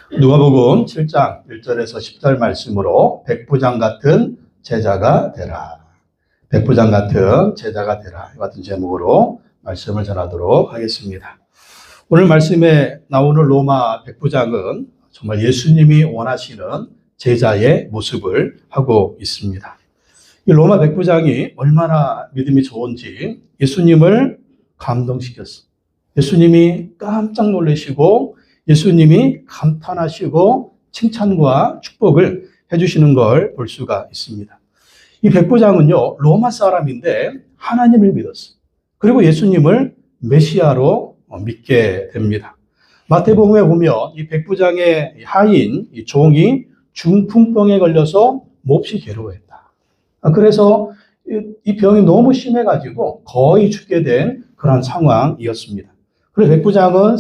누가복음 7장 1절에서 10절 말씀으로 백부장 같은 제자가 되라. 백부장 같은 제자가 되라. 이 같은 제목으로 말씀을 전하도록 하겠습니다. 오늘 말씀에 나오는 로마 백부장은 정말 예수님이 원하시는 제자의 모습을 하고 있습니다. 이 로마 백부장이 얼마나 믿음이 좋은지 예수님을 감동시켰어요. 예수님이 깜짝 놀라시고 예수님이 감탄하시고 칭찬과 축복을 해주시는 걸 볼 수가 있습니다. 이 백부장은요, 로마 사람인데 하나님을 믿었어요. 그리고 예수님을 메시아로 믿게 됩니다. 마태복음에 보면 이 백부장의 하인, 이 종이 중풍병에 걸려서 몹시 괴로워했다. 그래서 이 병이 너무 심해가지고 거의 죽게 된 그런 상황이었습니다. 그래서 백부장은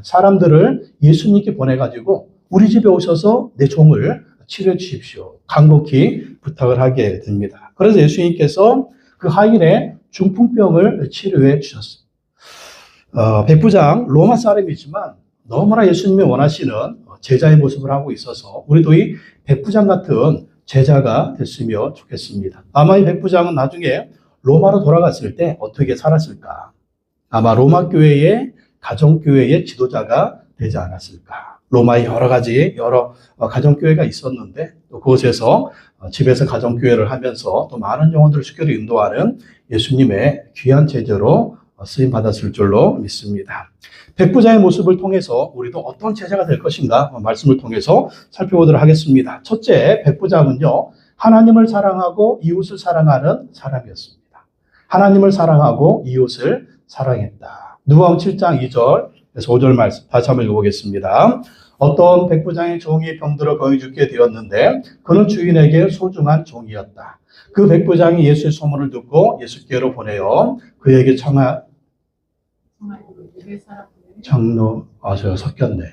사람들을 예수님께 보내가지고 우리 집에 오셔서 내 종을 치료해 주십시오. 간곡히 부탁을 하게 됩니다. 그래서 예수님께서 그 하인의 중풍병을 치료해 주셨습니다. 백부장 로마 사람이지만 너무나 예수님이 원하시는 제자의 모습을 하고 있어서 우리도 이 백부장 같은 제자가 됐으면 좋겠습니다. 아마 이 백부장은 나중에 로마로 돌아갔을 때 어떻게 살았을까? 아마 로마 교회의 가정교회의 지도자가 되지 않았을까. 로마에 여러 가정교회가 있었는데 또 그곳에서 집에서 가정교회를 하면서 또 많은 영혼들을 수교로 인도하는 예수님의 귀한 제자로 쓰임 받았을 줄로 믿습니다. 백부장의 모습을 통해서 우리도 어떤 제자가 될 것인가 말씀을 통해서 살펴보도록 하겠습니다. 첫째, 백부장은요, 하나님을 사랑하고 이웃을 사랑하는 사람이었습니다. 하나님을 사랑하고 이웃을 사랑했다. 누가복음 7장 2절에서 5절 말씀 다시 한번 읽어보겠습니다. 어떤 백부장의 종이 병들어 거의 죽게 되었는데 그는 주인에게 소중한 종이었다. 그 백부장이 예수의 소문을 듣고 예수께로 보내어 그에게 제가 섞였네.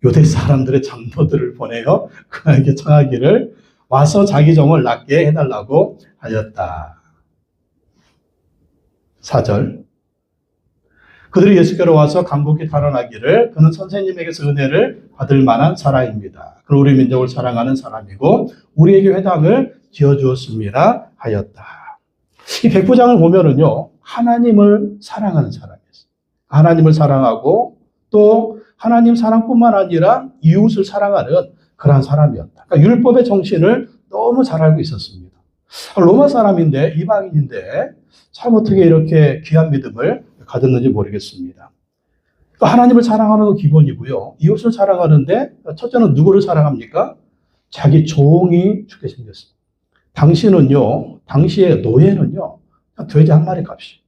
유대 사람들의 장로들을 보내어 그에게 청하기를 와서 자기 종을 낫게 해달라고 하였다. 4절. 그들이 예수께로 와서 간곡히 탄원하기를 그는 선생님에게서 은혜를 받을 만한 사람입니다. 그는 우리 민족을 사랑하는 사람이고 우리에게 회당을 지어주었습니다 하였다. 이 백부장을 보면은요, 하나님을 사랑하는 사람이었어요. 하나님을 사랑하고 또 하나님 사랑뿐만 아니라 이웃을 사랑하는 그런 사람이었다. 그러니까 율법의 정신을 너무 잘 알고 있었습니다. 로마 사람인데 이방인인데 참 어떻게 이렇게 귀한 믿음을 가졌는지 모르겠습니다. 그러니까 하나님을 사랑하는 거 기본이고요. 이웃을 사랑하는데 첫째는 누구를 사랑합니까? 자기 종이 죽게 생겼습니다. 당시에 노예는요, 돼지 한 마리 값이.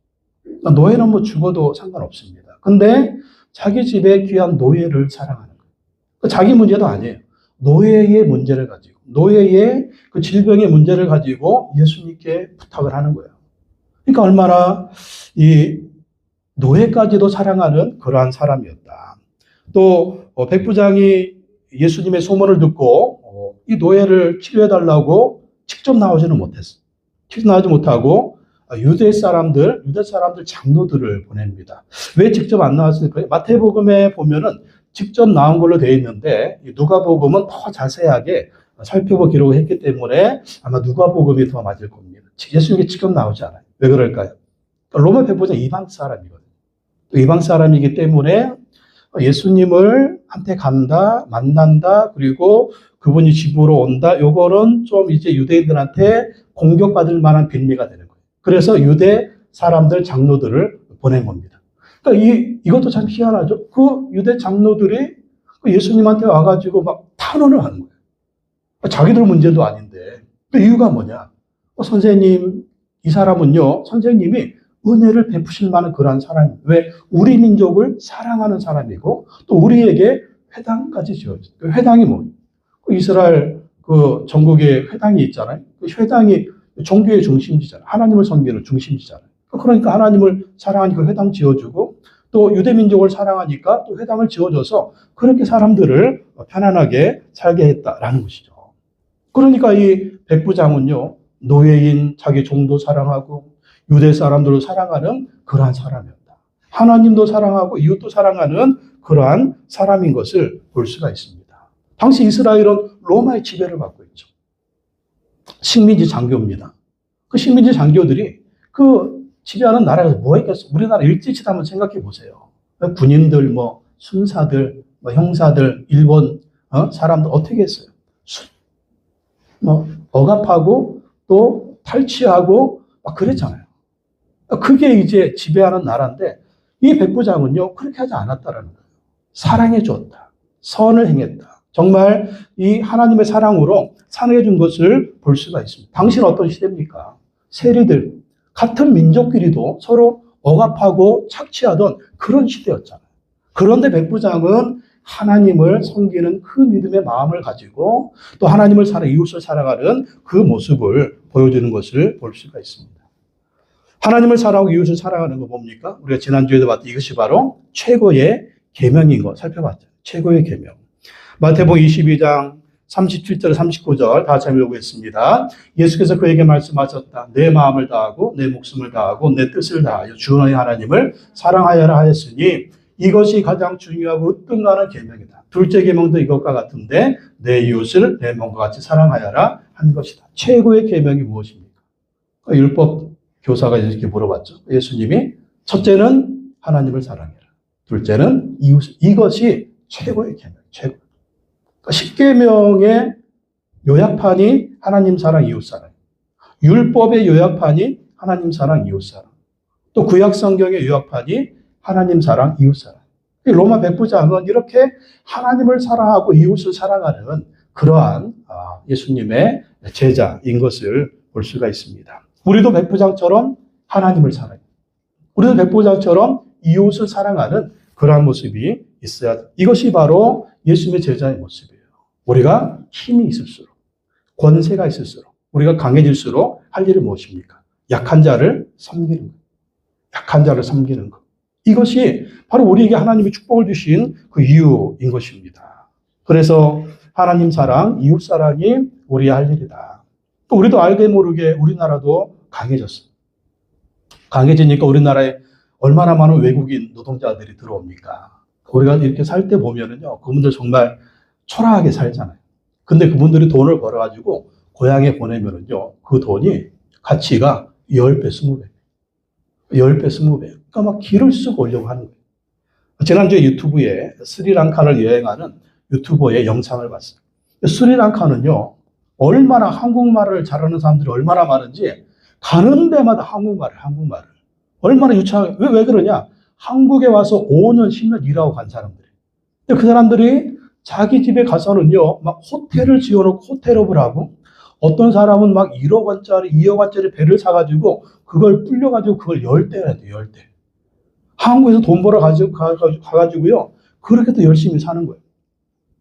그러니까 노예는 뭐 죽어도 상관없습니다. 근데 자기 집에 귀한 노예를 사랑하는 거예요. 그러니까 자기 문제도 아니에요. 노예의 문제를 가지고, 노예의 그 질병의 문제를 가지고 예수님께 부탁을 하는 거예요. 그러니까 얼마나 이 노예까지도 사랑하는 그러한 사람이었다. 또 백부장이 예수님의 소문을 듣고 이 노예를 치료해달라고 직접 나오지는 못했어요. 직접 나오지 못하고 유대 사람들 장로들을 보냅니다. 왜 직접 안 나왔을까요? 마태복음에 보면은 직접 나온 걸로 되어 있는데 누가복음은 더 자세하게 살펴보고 기록을 했기 때문에 아마 누가복음이 더 맞을 겁니다. 예수님이 직접 나오지 않아요. 왜 그럴까요? 로마 백부장 이방 사람이거든요. 이방 사람이기 때문에 예수님을 한테 간다, 만난다, 그리고 그분이 집으로 온다. 요거는 좀 이제 유대인들한테 공격받을 만한 빌미가 되는 거예요. 그래서 유대 사람들 장로들을 보낸 겁니다. 그러니까 이것도 참 희한하죠. 그 유대 장로들이 예수님한테 와가지고 막 탄원을 하는 거예요. 자기들 문제도 아닌데. 그 이유가 뭐냐? 선생님, 이 사람은요, 선생님이 은혜를 베푸실 만한 그러한 사람이에요. 왜? 우리 민족을 사랑하는 사람이고 또 우리에게 회당까지 지어졌어요. 그 회당이 뭐예요? 그 이스라엘 그 전국에 회당이 있잖아요. 그 회당이 종교의 중심지잖아요. 하나님을 섬기는 중심지잖아요. 그러니까 하나님을 사랑하니까 회당 지어주고 또 유대 민족을 사랑하니까 또 회당을 지어줘서 그렇게 사람들을 편안하게 살게 했다라는 것이죠. 그러니까 이 백부장은요, 노예인 자기 종도 사랑하고 유대 사람들을 사랑하는 그러한 사람이었다. 하나님도 사랑하고 이웃도 사랑하는 그러한 사람인 것을 볼 수가 있습니다. 당시 이스라엘은 로마의 지배를 받고 있죠. 식민지 장교입니다. 그 식민지 장교들이 그 지배하는 나라에서 뭐 했겠어? 우리나라 일제시대 한번 생각해 보세요. 군인들, 뭐 순사들, 뭐 형사들, 일본 사람들 어떻게 했어요? 뭐 억압하고 또 탈취하고 막 그랬잖아요. 그게 이제 지배하는 나라인데 이 백부장은요 그렇게 하지 않았다라는 거예요. 사랑해 줬다. 선을 행했다. 정말 이 하나님의 사랑으로 사랑해 준 것을 볼 수가 있습니다. 당시는 어떤 시대입니까? 세리들, 같은 민족끼리도 서로 억압하고 착취하던 그런 시대였잖아요. 그런데 백부장은 하나님을 섬기는 그 믿음의 마음을 가지고 또 하나님을 사랑, 이웃을 사랑하는 그 모습을 보여주는 것을 볼 수가 있습니다. 하나님을 사랑하고 이웃을 사랑하는 거 뭡니까? 우리가 지난주에도 봤던 이것이 바로 최고의 계명인 거 살펴봤죠. 최고의 계명. 마태복음 22장 37절 39절 다 같이 읽어보겠습니다. 예수께서 그에게 말씀하셨다. 내 마음을 다하고 내 목숨을 다하고 내 뜻을 다하여 주 너희 하나님을 사랑하여라 하였으니 이것이 가장 중요하고 으뜸나는 계명이다. 둘째 계명도 이것과 같은데 내 이웃을 내 몸과 같이 사랑하여라 한 것이다. 최고의 계명이 무엇입니까? 율법 교사가 이렇게 물어봤죠. 예수님이 첫째는 하나님을 사랑해라. 둘째는 이웃을. 이것이 최고의 계명. 최고. 10계명의 요약판이 하나님 사랑, 이웃 사랑. 율법의 요약판이 하나님 사랑, 이웃 사랑. 또 구약 성경의 요약판이 하나님 사랑, 이웃 사랑. 로마 백부장은 이렇게 하나님을 사랑하고 이웃을 사랑하는 그러한 예수님의 제자인 것을 볼 수가 있습니다. 우리도 백부장처럼 하나님을 사랑해요. 우리도 백부장처럼 이웃을 사랑하는 그러한 모습이 있어야 돼요. 이것이 바로 예수님의 제자의 모습이에요. 우리가 힘이 있을수록, 권세가 있을수록, 우리가 강해질수록 할 일이 무엇입니까? 약한 자를 섬기는 것. 약한 자를 섬기는 것. 이것이 바로 우리에게 하나님이 축복을 주신 그 이유인 것입니다. 그래서 하나님 사랑, 이웃 사랑이 우리의 할 일이다. 또 우리도 알게 모르게 우리나라도 강해졌어요. 강해지니까 우리나라에 얼마나 많은 외국인 노동자들이 들어옵니까? 우리가 이렇게 살 때 보면은요, 그분들 정말 초라하게 살잖아요. 근데 그분들이 돈을 벌어가지고 고향에 보내면은요, 그 돈이 가치가 10배, 20배. 10배, 20배. 그러니까 막 길을 쓰고 오려고 하는 거예요. 지난주에 유튜브에 스리랑카를 여행하는 유튜버의 영상을 봤어요. 스리랑카는요, 얼마나 한국말을 잘하는 사람들이 얼마나 많은지 가는 데마다 한국말을. 얼마나 유창하게. 왜 그러냐? 한국에 와서 5년, 10년 일하고 간 사람들이. 근데 그 사람들이 자기 집에 가서는요, 막 호텔을 지어놓고 호텔업을 하고, 어떤 사람은 막 1억 원짜리, 2억 원짜리 배를 사가지고, 그걸 불려가지고 그걸 10대 해야 돼요, 10대. 한국에서 돈 벌어 가가지고요, 그렇게 또 열심히 사는 거예요.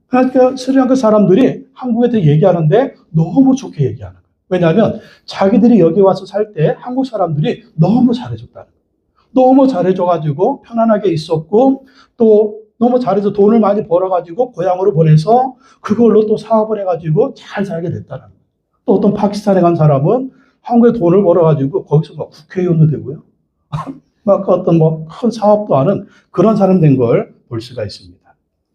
그러니까 스리랑카 사람들이 한국에 대해 얘기하는데 너무 좋게 얘기하는 거예요. 왜냐하면 자기들이 여기 와서 살 때 한국 사람들이 너무 잘해줬다는 거예요. 너무 잘해줘가지고 편안하게 있었고 또 너무 잘해서 돈을 많이 벌어가지고 고향으로 보내서 그걸로 또 사업을 해가지고 잘 살게 됐다는 거예요. 또 어떤 파키스탄에 간 사람은 한국에 돈을 벌어가지고 거기서 막 국회의원도 되고요. 막 어떤 뭐 큰 사업도 하는 그런 사람 된 걸 볼 수가 있습니다.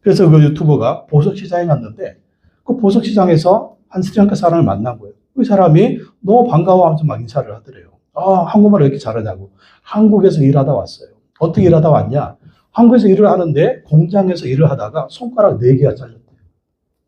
그래서 그 유튜버가 보석시장에 갔는데 그 보석시장에서 한 스리랑카 사람을 만난 거예요. 그 사람이 너무 반가워하면서 막 인사를 하더래요. 한국말을 왜 이렇게 잘하냐고. 한국에서 일하다 왔어요. 어떻게 일하다 왔냐? 한국에서 일을 하는데 공장에서 일을 하다가 손가락 4개가 잘렸대요.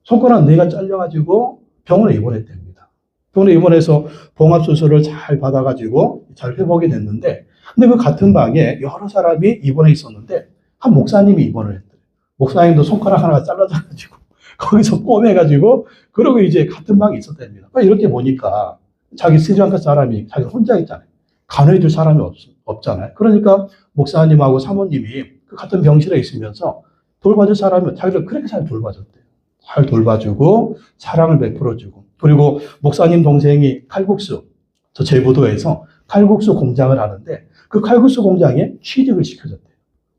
손가락 4개가 잘려가지고 병원에 입원했답니다. 병원에 입원해서 봉합수술을 잘 받아가지고 잘 회복이 됐는데 근데 그 같은 방에 여러 사람이 입원해 있었는데 한 목사님이 입원을 했대요. 목사님도 손가락 하나가 잘라져가지고 거기서 꼬매가지고 그러고 이제 같은 방에 있었답니다. 이렇게 보니까 자기 스리랑카 사람이 자기 혼자 있잖아요. 간호해줄 사람이 없잖아요. 그러니까 목사님하고 사모님이 그 같은 병실에 있으면서 돌봐줄 사람이 자기를 그렇게 잘 돌봐줬대요. 잘 돌봐주고 사랑을 베풀어주고 그리고 목사님 동생이 칼국수 저 제부도에서 칼국수 공장을 하는데 그 칼국수 공장에 취직을 시켜줬대요.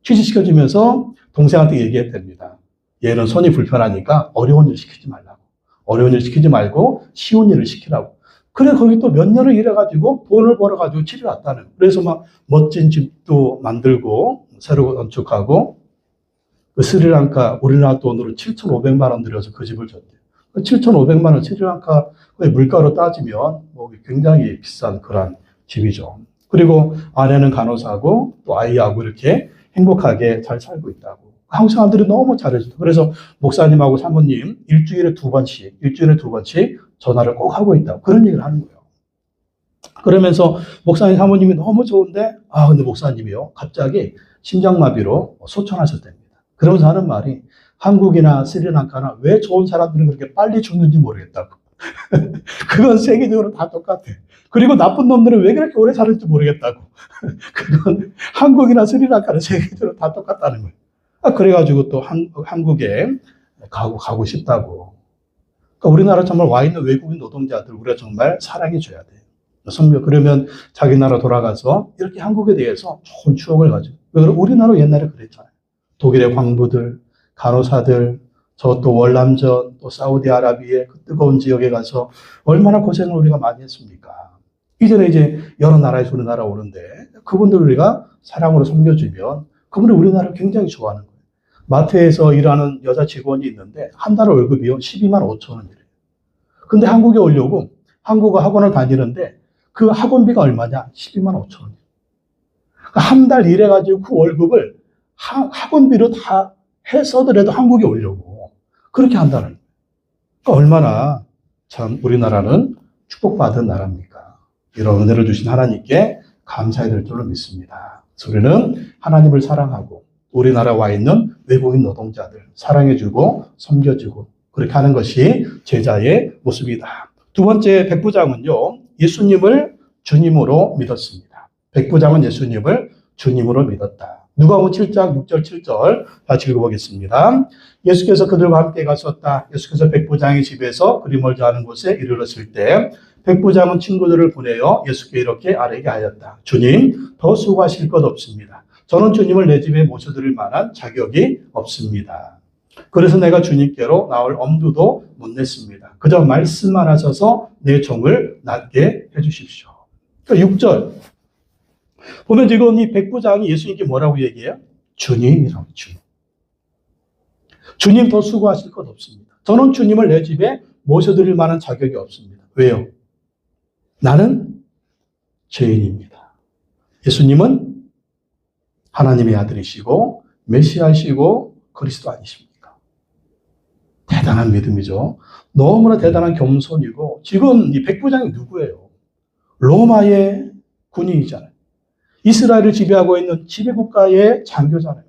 취직시켜주면서 동생한테 얘기했답니다. 얘는 손이 불편하니까 어려운 일 시키지 말라고. 어려운 일 시키지 말고 쉬운 일을 시키라고. 그래 거기 또 몇 년을 일해가지고 돈을 벌어가지고 집에 왔다는 거예요. 그래서 막 멋진 집도 만들고 새로 건축하고 그 스리랑카 우리나라 돈으로 7,500만 원 들여서 그 집을 줬대요. 7,500만 원 스리랑카 물가로 따지면 뭐 굉장히 비싼 그런 집이죠. 그리고 아내는 간호사고 또 아이하고 이렇게 행복하게 잘 살고 있다고. 한국 사람들이 너무 잘해줘요. 그래서 목사님하고 사모님 일주일에 두 번씩 전화를 꼭 하고 있다고 그런 얘기를 하는 거예요. 그러면서 목사님 사모님이 너무 좋은데 근데 목사님이요 갑자기 심장마비로 소천하셨답니다. 그러면서 하는 말이 한국이나 스리랑카나 왜 좋은 사람들은 그렇게 빨리 죽는지 모르겠다고. 그건 세계적으로 다 똑같아. 그리고 나쁜 놈들은 왜 그렇게 오래 사는지 모르겠다고. 그건 한국이나 스리랑카는 세계적으로 다 똑같다는 거예요. 그래가지고 또 한국에 가고 싶다고. 그러니까 우리나라 정말 와 있는 외국인 노동자들 우리가 정말 사랑해줘야 돼요. 그러면 자기 나라 돌아가서 이렇게 한국에 대해서 좋은 추억을 가지고. 우리나라 옛날에 그랬잖아요. 독일의 광부들, 간호사들, 저 또 월남전, 또 사우디아라비아의 그 뜨거운 지역에 가서 얼마나 고생을 우리가 많이 했습니까? 이전에 이제 여러 나라에서 우리나라 오는데 그분들 우리가 사랑으로 섬겨주면 그분들 우리나라를 굉장히 좋아하는 거예요. 마트에서 일하는 여자 직원이 있는데 한 달 월급이요 12만 5천 원이래요. 근데 한국에 오려고 한국어 학원을 다니는데 그 학원비가 얼마냐? 12만 5천 원이에요. 한 달 일해가지고 그 월급을 학원비로 다 해서더라도 한국에 오려고 그렇게 한다는 거예요. 그러니까 얼마나 참 우리나라는 축복받은 나라입니까? 이런 은혜를 주신 하나님께 감사해야 될 줄로 믿습니다. 우리는 하나님을 사랑하고 우리나라 와 있는 외국인 노동자들 사랑해주고 섬겨주고 그렇게 하는 것이 제자의 모습이다. 두 번째 백부장은요. 예수님을 주님으로 믿었습니다. 백부장은 예수님을 주님으로 믿었다. 누가복음 7장 6절 7절 같이 읽어보겠습니다. 예수께서 그들과 함께 갔었다. 예수께서 백부장의 집에서 그리 멀지 않은 곳에 이르렀을 때 백부장은 친구들을 보내어 예수께 이렇게 아뢰게 하였다. 주님, 더 수고하실 것 없습니다. 저는 주님을 내 집에 모셔드릴 만한 자격이 없습니다. 그래서 내가 주님께로 나올 엄두도 못 냈습니다. 그저 말씀만 하셔서 내 종을 낫게 해주십시오. 그러니까 6절 보면 지금 이 백부장이 예수님께 뭐라고 얘기해요? 주님이라고. 주님 더 수고하실 것 없습니다. 저는 주님을 내 집에 모셔드릴 만한 자격이 없습니다. 왜요? 나는 죄인입니다. 예수님은 하나님의 아들이시고 메시아이시고 그리스도 아니십니까? 대단한 믿음이죠. 너무나 대단한 겸손이고 지금 이 백부장이 누구예요? 로마의 군인이잖아요. 이스라엘을 지배하고 있는 지배국가의 장교잖아요.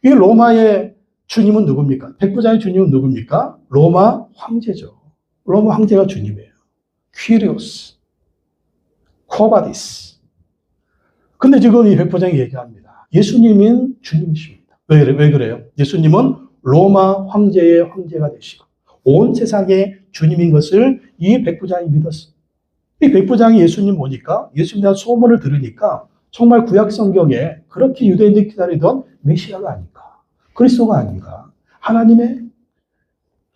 이 로마의 주님은 누굽니까? 백부장의 주님은 누굽니까? 로마 황제죠. 로마 황제가 주님이에요. 퀴리오스, 코바디스. 근데 지금 이 백부장이 얘기합니다. 예수님은 주님이십니다. 왜 그래요? 예수님은 로마 황제의 황제가 되시고 온 세상의 주님인 것을 이 백부장이 믿었어요. 이 백부장이 예수님 보니까 예수님에 대한 소문을 들으니까 정말 구약 성경에 그렇게 유대인들이 기다리던 메시아가 아닌가, 그리스도가 아닌가, 하나님의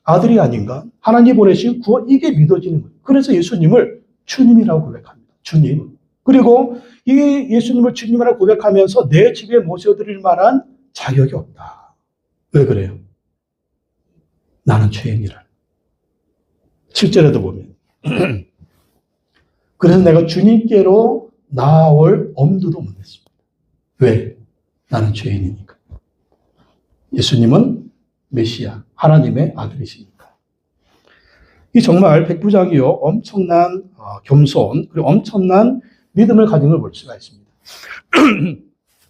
아들이 아닌가, 하나님이 보내신 구원, 이게 믿어지는 거예요. 그래서 예수님을 주님이라고 고백합니다. 주님. 그리고 이 예수님을 주님이라고 고백하면서 내 집에 모셔드릴 만한 자격이 없다. 왜 그래요? 나는 죄인이라. 7절에도 보면 그래서 내가 주님께로 나올 엄두도 못 냈습니다. 왜? 나는 죄인이니까. 예수님은 메시아, 하나님의 아들이시니까. 이 정말 백부장이요 엄청난 겸손 그리고 엄청난 믿음을 가진 걸 볼 수가 있습니다.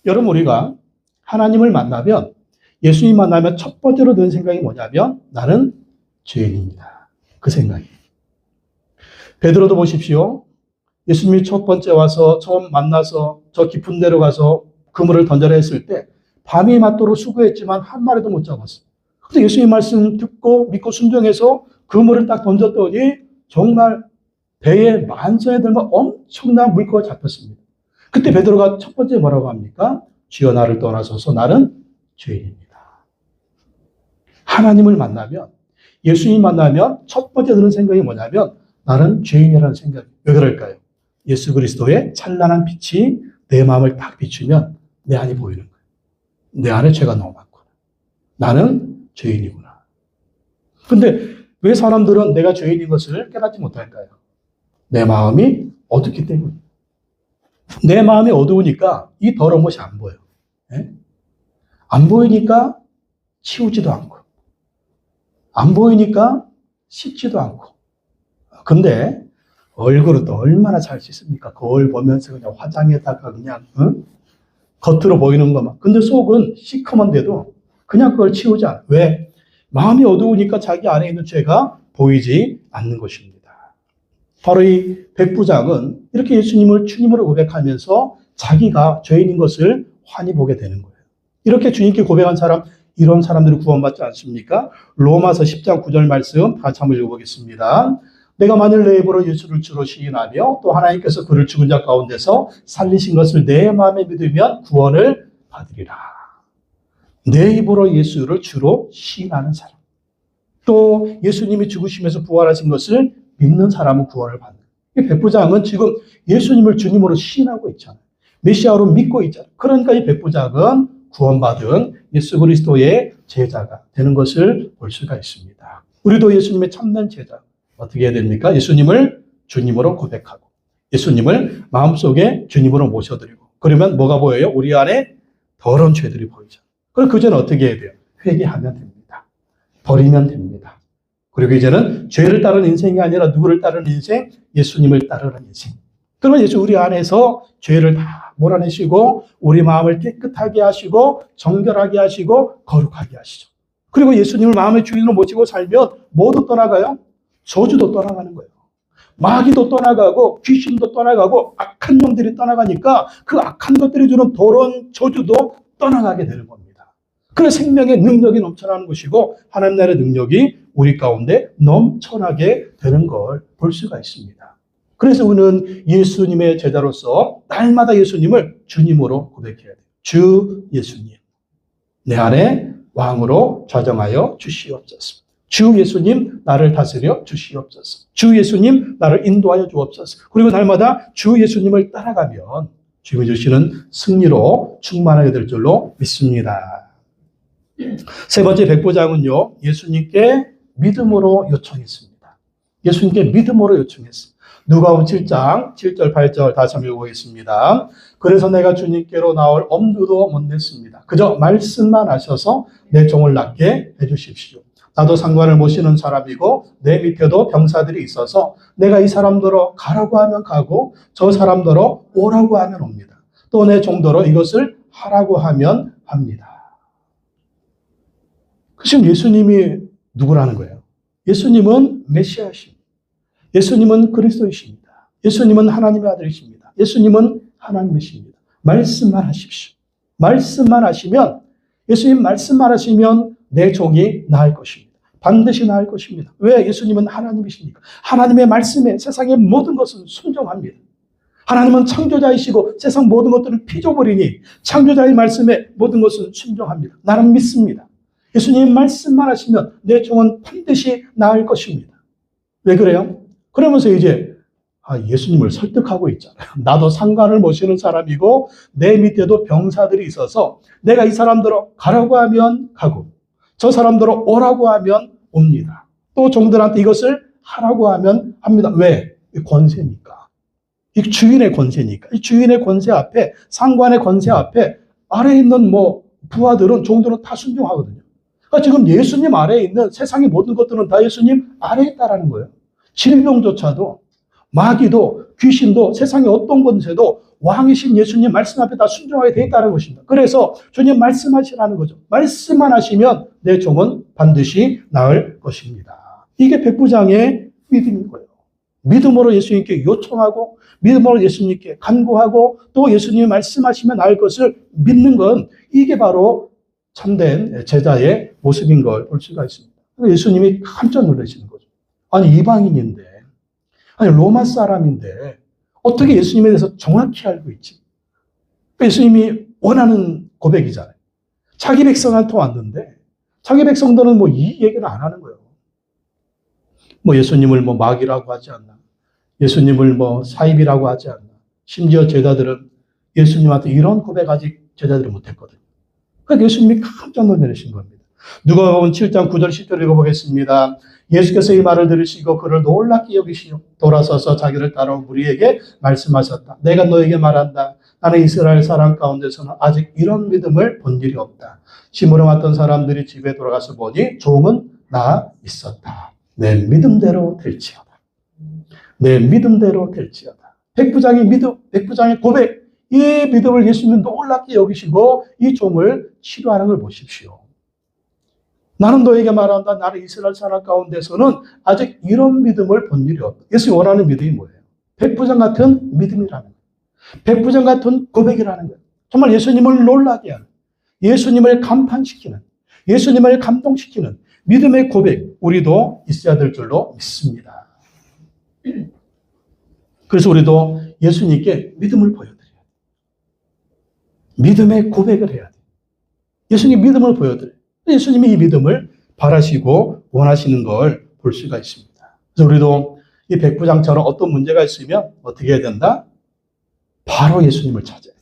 여러분 우리가 하나님을 만나면 예수님 만나면 첫 번째로 드는 생각이 뭐냐면 나는 죄인입니다. 그 생각이. 베드로도 보십시오. 예수님이 첫 번째 와서 처음 만나서 저 깊은 데로 가서 그물을 던져라 했을 때 밤이 맞도록 수고했지만 한 마리도 못 잡았어요. 근데 예수님 말씀 듣고 믿고 순종해서 그물을 딱 던졌더니 정말 배에 만선에 들면 엄청난 물고기가 잡혔습니다. 그때 베드로가 첫 번째 뭐라고 합니까? 주여 나를 떠나소서 나는 죄인입니다. 하나님을 만나면 예수님 만나면 첫 번째 드는 생각이 뭐냐면 나는 죄인이라는 생각. 왜 그럴까요? 예수 그리스도의 찬란한 빛이 내 마음을 딱 비추면 내 안이 보이는 거예요. 내 안에 죄가 너무 많구나. 나는 죄인이구나. 근데 왜 사람들은 내가 죄인인 것을 깨닫지 못할까요? 내 마음이 어둡기 때문에. 내 마음이 어두우니까 이 더러운 것이 안 보여. 예? 안 보이니까 치우지도 않고, 안 보이니까 씻지도 않고. 근데 얼굴은 또 얼마나 잘 씻습니까? 거울 보면서 그냥 화장에다가 그냥 겉으로 보이는 것만. 근데 속은 시커먼데도 그냥 그걸 치우지 않아. 왜? 마음이 어두우니까 자기 안에 있는 죄가 보이지 않는 것입니다. 바로 이 백부장은 이렇게 예수님을 주님으로 고백하면서 자기가 죄인인 것을 환히 보게 되는 거예요. 이렇게 주님께 고백한 사람, 이런 사람들이 구원받지 않습니까? 로마서 10장 9절 말씀 다시 한번 읽어보겠습니다. 내가 만일 내 입으로 예수를 주로 시인하며 또 하나님께서 그를 죽은 자 가운데서 살리신 것을 내 마음에 믿으면 구원을 받으리라. 내 입으로 예수를 주로 시인하는 사람, 또 예수님이 죽으시면서 부활하신 것을 믿는 사람은 구원을 받는 거예요. 이 백부장은 지금 예수님을 주님으로 시인하고 있잖아요. 메시아로 믿고 있잖아요. 그러니까 이 백부장은 구원받은 예수 그리스도의 제자가 되는 것을 볼 수가 있습니다. 우리도 예수님의 참된 제자 어떻게 해야 됩니까? 예수님을 주님으로 고백하고 예수님을 마음속에 주님으로 모셔드리고, 그러면 뭐가 보여요? 우리 안에 더러운 죄들이 보이죠. 그럼 그제는 어떻게 해야 돼요? 회개하면 됩니다. 버리면 됩니다. 그리고 이제는 죄를 따르는 인생이 아니라 누구를 따르는 인생? 예수님을 따르는 인생. 그러면 예수 우리 안에서 죄를 다 몰아내시고 우리 마음을 깨끗하게 하시고 정결하게 하시고 거룩하게 하시죠. 그리고 예수님을 마음의 주인으로 모시고 살면 뭐도 떠나가요? 저주도 떠나가는 거예요. 마귀도 떠나가고 귀신도 떠나가고 악한 놈들이 떠나가니까 그 악한 것들이 주는 더러운 저주도 떠나가게 되는 겁니다. 그래서 생명의 능력이 넘쳐나는 것이고 하나님 나라의 능력이 우리 가운데 넘쳐나게 되는 걸 볼 수가 있습니다. 그래서 우리는 예수님의 제자로서 날마다 예수님을 주님으로 고백해야 돼요. 주 예수님, 내 안에 왕으로 좌정하여 주시옵소서. 주 예수님, 나를 다스려 주시옵소서. 주 예수님, 나를 인도하여 주옵소서. 그리고 날마다 주 예수님을 따라가면 주님이 주시는 승리로 충만하게 될 줄로 믿습니다. 세 번째 백부장은요, 예수님께 믿음으로 요청했습니다. 예수님께 믿음으로 요청했습니다. 누가복음 7장 7절 8절 다시 한번 읽어보겠습니다. 그래서 내가 주님께로 나올 엄두도 못 냈습니다. 그저 말씀만 하셔서 내 종을 낫게 해주십시오. 나도 상관을 모시는 사람이고 내 밑에도 병사들이 있어서 내가 이 사람들로 가라고 하면 가고 저 사람들로 오라고 하면 옵니다. 또 내 종도로 이것을 하라고 하면 합니다. 지금 예수님이 누구라는 거예요? 예수님은 메시아십니다. 예수님은 그리스도이십니다. 예수님은 하나님의 아들이십니다. 예수님은 하나님이십니다. 말씀만 하십시오. 말씀만 하시면, 예수님 말씀만 하시면 내 종이 나을 것입니다. 반드시 나을 것입니다. 왜? 예수님은 하나님이십니까? 하나님의 말씀에 세상의 모든 것은 순종합니다. 하나님은 창조자이시고 세상 모든 것들은 피조물이니 창조자의 말씀에 모든 것은 순종합니다. 나는 믿습니다. 예수님 말씀만 하시면 내 종은 반드시 나을 것입니다. 왜 그래요? 그러면서 이제 예수님을 설득하고 있잖아요. 나도 상관을 모시는 사람이고 내 밑에도 병사들이 있어서 내가 이 사람들로 가라고 하면 가고 저 사람들로 오라고 하면 옵니다. 또 종들한테 이것을 하라고 하면 합니다. 왜? 이 권세니까. 이 주인의 권세니까. 이 주인의 권세 앞에, 상관의 권세 앞에 아래에 있는 부하들은, 종들은 다 순종하거든요. 그러니까 지금 예수님 아래에 있는 세상의 모든 것들은 다 예수님 아래에 있다라는 거예요. 질병조차도, 마귀도, 귀신도, 세상의 어떤 권세도 왕이신 예수님 말씀 앞에 다 순종하게 되어 있다는 것입니다. 그래서 주님 말씀하시라는 거죠. 말씀만 하시면 내 종은 반드시 나을 것입니다. 이게 백부장의 믿음인 거예요. 믿음으로 예수님께 요청하고 믿음으로 예수님께 간구하고 또 예수님이 말씀하시면 나을 것을 믿는 건 이게 바로 참된 제자의 모습인 걸 볼 수가 있습니다. 예수님이 깜짝 놀라시는 거죠. 아니 이방인인데, 아니 로마 사람인데 어떻게 예수님에 대해서 정확히 알고 있지? 예수님이 원하는 고백이잖아요. 자기 백성한테 왔는데 자기 백성들은 이 얘기를 안 하는 거예요. 예수님을 마귀라고 하지 않나? 예수님을 사입이라고 하지 않나? 심지어 제자들은 예수님한테 이런 고백 아직 제자들이 못했거든요. 그러니까 예수님이 깜짝 놀라신 겁니다. 누가복음 7장 9절 10절 읽어보겠습니다. 예수께서 이 말을 들으시고 그를 놀랍게 여기시오 돌아서서 자기를 따라온 무리에게 말씀하셨다. 내가 너에게 말한다. 나는 이스라엘 사람 가운데서는 아직 이런 믿음을 본 일이 없다. 심으러 왔던 사람들이 집에 돌아가서 보니 종은 나 있었다. 내 믿음대로 될지어다. 내 믿음대로 될지어다. 백부장의 믿음, 백부장의 고백, 이 믿음을 예수님은 놀랍게 여기시고 이 종을 치료하는 걸 보십시오. 나는 너에게 말한다. 나는 이스라엘 사람 가운데서는 아직 이런 믿음을 본 일이 없다. 예수님이 원하는 믿음이 뭐예요? 백부장 같은 믿음이라는 거예요. 백부장 같은 고백이라는 거예요. 정말 예수님을 놀라게 하는, 예수님을 감탄시키는, 예수님을 감동시키는 믿음의 고백, 우리도 있어야 될 줄로 믿습니다. 그래서 우리도 예수님께 믿음을 보여드려야 돼요. 믿음의 고백을 해야 돼요. 예수님 믿음을 보여드려요. 예수님이 이 믿음을 바라시고 원하시는 걸 볼 수가 있습니다. 그래서 우리도 이 백부장처럼 어떤 문제가 있으면 어떻게 해야 된다? 바로 예수님을 찾아야 돼.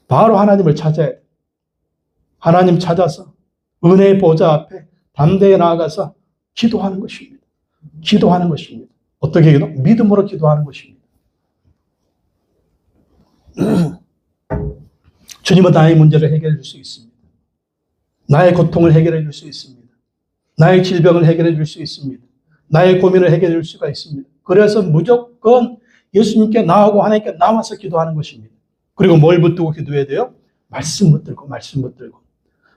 바로 하나님을 찾아야 돼. 하나님 찾아서 은혜의 보좌 앞에 담대히 나아가서 기도하는 것입니다. 기도하는 것입니다. 어떻게 기도? 믿음으로 기도하는 것입니다. 주님은 나의 문제를 해결해 줄 수 있습니다. 나의 고통을 해결해 줄 수 있습니다. 나의 질병을 해결해 줄 수 있습니다. 나의 고민을 해결해 줄 수가 있습니다. 그래서 무조건 예수님께 나오고 하나님께 나와서 기도하는 것입니다. 그리고 뭘 붙들고 기도해야 돼요? 말씀 붙들고, 말씀 붙들고.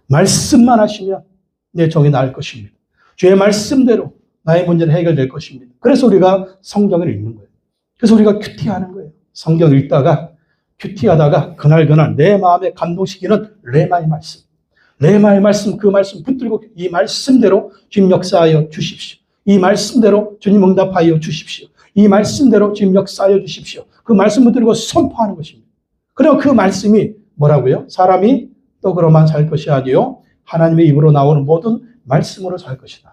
말씀만 하시면 내 정이 나을 것입니다. 주의 말씀대로 나의 문제는 해결될 것입니다. 그래서 우리가 성경을 읽는 거예요. 그래서 우리가 큐티하는 거예요. 성경을 읽다가 큐티하다가 그날 내 마음에 감동시키는 레마의 말씀. 레마의 말씀, 그 말씀 붙들고 이 말씀대로 주님 역사하여 주십시오. 이 말씀대로 주님 응답하여 주십시오. 이 말씀대로 주님 역사하여 주십시오. 그 말씀 붙들고 선포하는 것입니다. 그리고 그 말씀이 뭐라고요? 사람이 떡으로만 살 것이 아니요 하나님의 입으로 나오는 모든 말씀으로 살 것이다.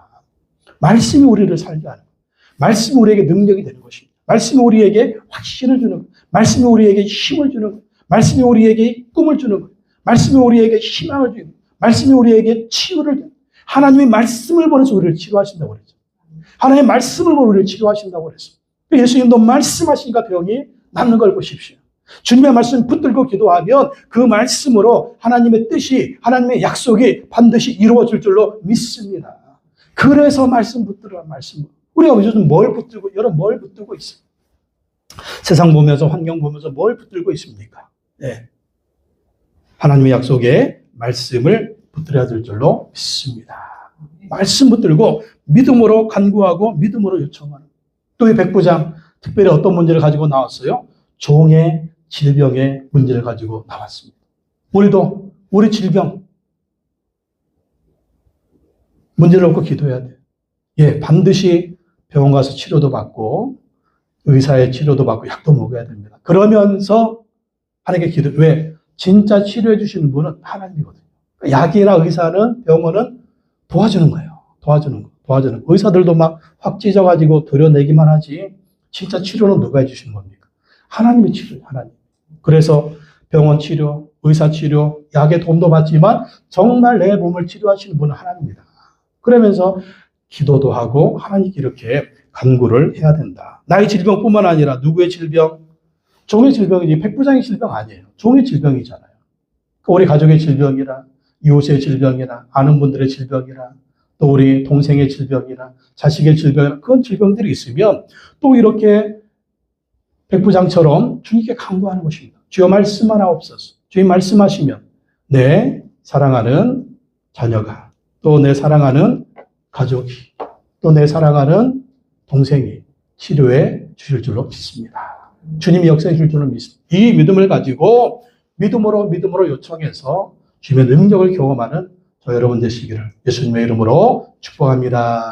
말씀이 우리를 살게 하는 거예요. 말씀이 우리에게 능력이 되는 것입니다. 말씀이 우리에게 확신을 주는 거예요. 말씀이 우리에게 힘을 주는 거예요. 말씀이 우리에게 꿈을 주는 거예요. 말씀이 우리에게 희망을 주는 거예요. 말씀이 우리에게 치유를 주는 거예요. 하나님의 말씀을 보내서 우리를 치료하신다고 그랬죠. 하나님의 말씀을 보내서 우리를 치료하신다고 그랬어요. 예수님도 말씀하시니까 병이 낫는 걸 보십시오. 주님의 말씀 붙들고 기도하면 그 말씀으로 하나님의 뜻이, 하나님의 약속이 반드시 이루어질 줄로 믿습니다. 그래서 말씀 붙들어라, 말씀. 우리가 요즘 뭘 붙들고, 여러분 뭘 붙들고 있어요? 세상 보면서, 환경 보면서 뭘 붙들고 있습니까? 네. 하나님의 약속에 말씀을 붙들어야 될 줄로 믿습니다. 말씀 붙들고 믿음으로 간구하고 믿음으로 요청하는. 또 이 백부장, 특별히 어떤 문제를 가지고 나왔어요? 종의 질병의 문제를 가지고 나왔습니다. 우리도 우리 질병 문제를 놓고 기도해야 돼요. 예, 반드시 병원 가서 치료도 받고 의사의 치료도 받고 약도 먹어야 됩니다. 그러면서 하나님께 기도. 왜? 진짜 치료해 주시는 분은 하나님이거든요. 약이나 의사는 병원은 도와주는 거예요. 도와주는 거. 의사들도 막 확 찢어가지고 도려내기만 하지 진짜 치료는 누가 해주시는 겁니까? 하나님이 치료해요. 하나님. 그래서 병원 치료, 의사 치료, 약의 도움도 받지만 정말 내 몸을 치료하시는 분은 하나님입니다. 그러면서 기도도 하고 하나님께 이렇게 간구를 해야 된다. 나의 질병뿐만 아니라 누구의 질병? 종의 질병이지 백부장의 질병 아니에요. 종의 질병이잖아요. 우리 가족의 질병이나 이웃의 질병이나 아는 분들의 질병이나 또 우리 동생의 질병이나 자식의 질병이나 그런 질병들이 있으면 또 이렇게 백부장처럼 주님께 간구하는 것입니다. 주여 말씀하옵소서. 주님 말씀하시면 내 사랑하는 자녀가 또 내 사랑하는 가족이 또 내 사랑하는 동생이 치료해 주실 줄로 믿습니다. 주님이 역사해 주실 줄로 믿습니다. 이 믿음을 가지고 믿음으로 요청해서 주님의 능력을 경험하는 저 여러분 되시기를 예수님의 이름으로 축복합니다.